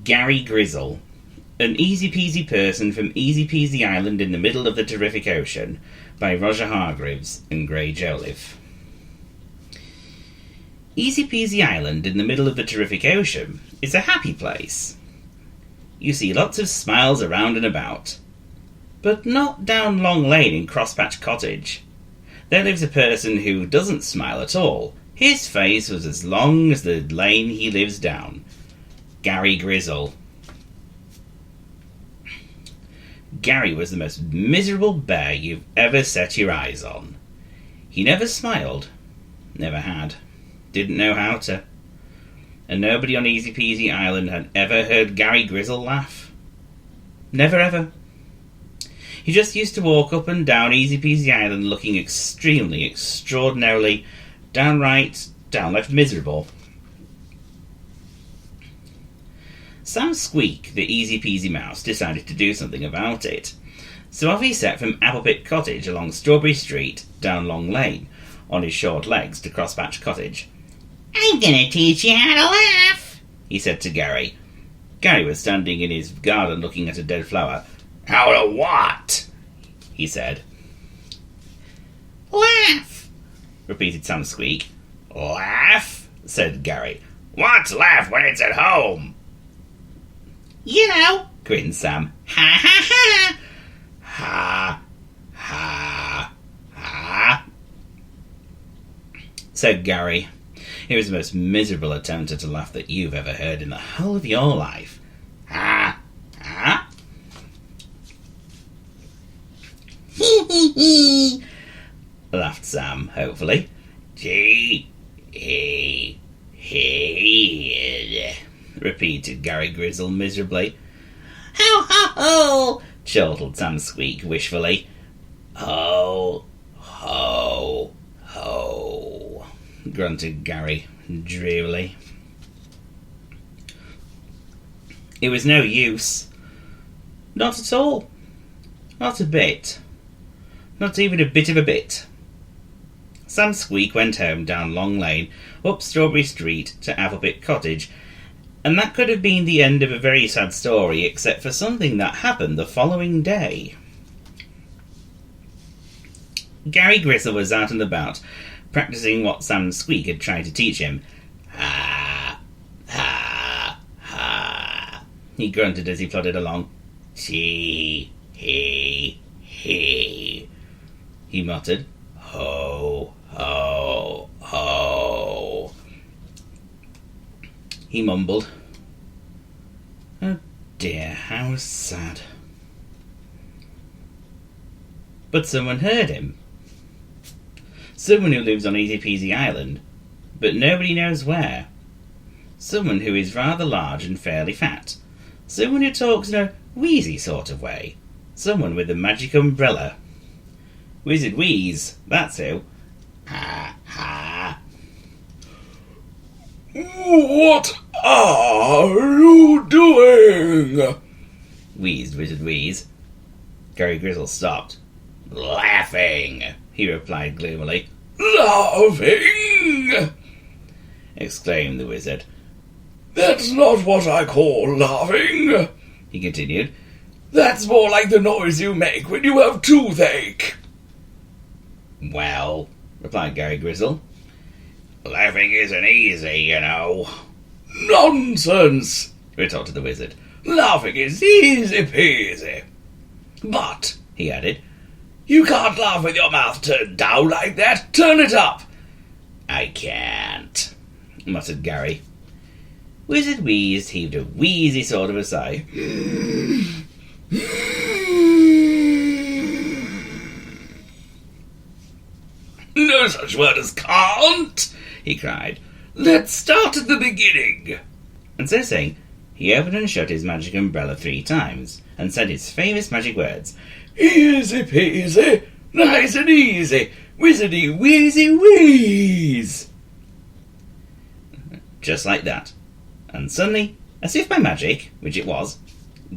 Gary Grizzle, an easy-peasy person from Easy-Peasy Island in the middle of the terrific ocean, by Roger Hargreaves and Gray Joliffe. Easy-Peasy Island in the middle of the terrific ocean is a happy place. You see lots of smiles around and about. But not down Long Lane in Crosspatch Cottage. There lives a person who doesn't smile at all. His face was as long as the lane he lives down. Gary Grizzle. Gary was the most miserable bear you've ever set your eyes on. He never smiled. Never had. Didn't know how to. And nobody on Easy Peasy Island had ever heard Gary Grizzle laugh. Never ever. He just used to walk up and down Easy Peasy Island looking extremely, extraordinarily, downright, downright miserable. Sam Squeak, the Easy Peasy Mouse, decided to do something about it. So off he set from Applepit Cottage along Strawberry Street, down Long Lane, on his short legs to Crosspatch Cottage. "I'm going to teach you how to laugh," he said to Gary. Gary was standing in his garden looking at a dead flower. "How to what?" he said. "Laugh," repeated Sam Squeak. "Laugh?" said Gary. "What's laugh when it's at home?" "You know," grinned Sam. "Ha ha ha." "Ha ha ha," said Gary. It was the most miserable attempt at a laugh that you've ever heard in the whole of your life. "Ha ha." "Hee hee hee," laughed Sam, hopefully. "Hee hee hee," repeated Gary Grizzle miserably. "Ho ho ho," chortled Sam Squeak wishfully. "Ho ho ho," grunted Gary drearily. It was no use. Not at all. Not a bit. Not even a bit of a bit. Sam Squeak went home down Long Lane, up Strawberry Street to Applepit Cottage, and that could have been the end of a very sad story except for something that happened the following day. Gary Grizzle was out and about, practising what Sam Squeak had tried to teach him. "Ha, ha, ha," he grunted as he plodded along. "Tee, hee, hee," he muttered. "Ho, ho, ho," he mumbled. Oh dear, how sad. But someone heard him. Someone who lives on Easy Peasy Island, but nobody knows where. Someone who is rather large and fairly fat. Someone who talks in a wheezy sort of way. Someone with a magic umbrella. Wizard Wheeze, that's who. Ha ha. "What are you doing?" wheezed Wizard Wheeze. Gary Grizzle stopped. "Laughing," he replied gloomily. "Laughing!" exclaimed the wizard. "That's not what I call laughing," he continued. "That's more like the noise you make when you have toothache." "Well," replied Gary Grizzle, "laughing isn't easy, you know." "Nonsense," retorted the wizard. "Laughing is easy peasy. But," he added, "you can't laugh with your mouth turned down like that. Turn it up." "I can't," muttered Gary. Wizard Wheeze heaved a wheezy sort of a sigh. "No such word as can't," he cried. "Let's start at the beginning." And so saying, he opened and shut his magic umbrella 3 times, and said his famous magic words. "Easy peasy, nice and easy, wizardy wheezy wheeze." Just like that. And suddenly, as if by magic, which it was,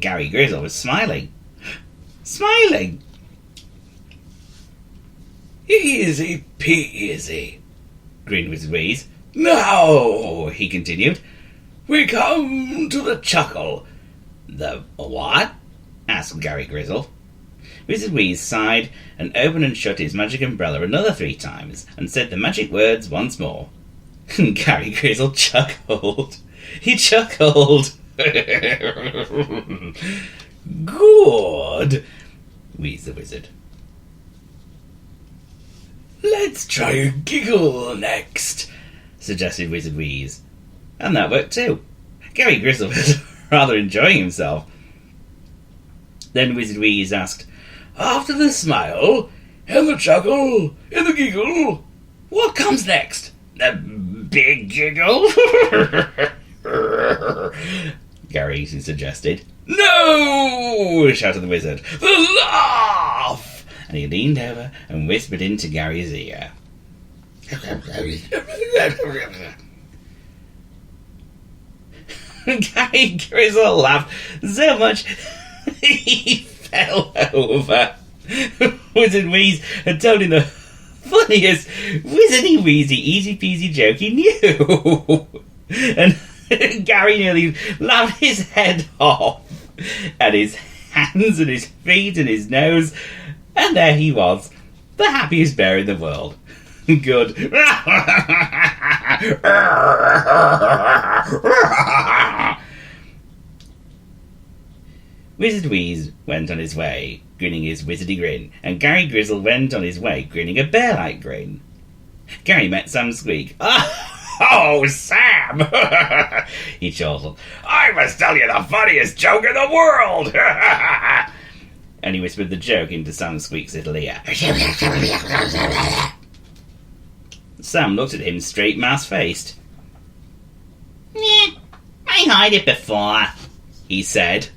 Gary Grizzle was smiling. Smiling! "Easy peasy," grinned Wizard Wheeze. "Now," he continued, We come to the chuckle. The what? Asked Gary Grizzle. Wizard Wheeze sighed and opened and shut his magic umbrella another 3 times and said the magic words once more. Gary Grizzle chuckled. He chuckled. Good, wheezed the wizard. Let's try a giggle next, suggested Wizard Wheeze. And that worked too. Gary Grizzle was rather enjoying himself. Then Wizard Wheeze asked, after the smile, and the chuckle, and the giggle, what comes next? The big giggle? Gary suggested. No! Shouted the wizard. The laugh! And he leaned over and whispered into Gary's ear. Gary Grizzle laughed so much he fell over. Wizard Wheeze had told him the funniest wizardy wheezy easy peasy joke he knew. And Gary nearly laughed his head off at his hands and his feet and his nose, and there he was, the happiest bear in the world. Good. Wizard Wheeze went on his way, grinning his wizardy grin, and Gary Grizzle went on his way, grinning a bear-like grin. Gary met Sam Squeak. Oh, Sam! He chortled. I must tell you the funniest joke in the world! And he whispered the joke into Sam Squeak's little ear. Sam looked at him straight mass-faced. I heard it before, he said.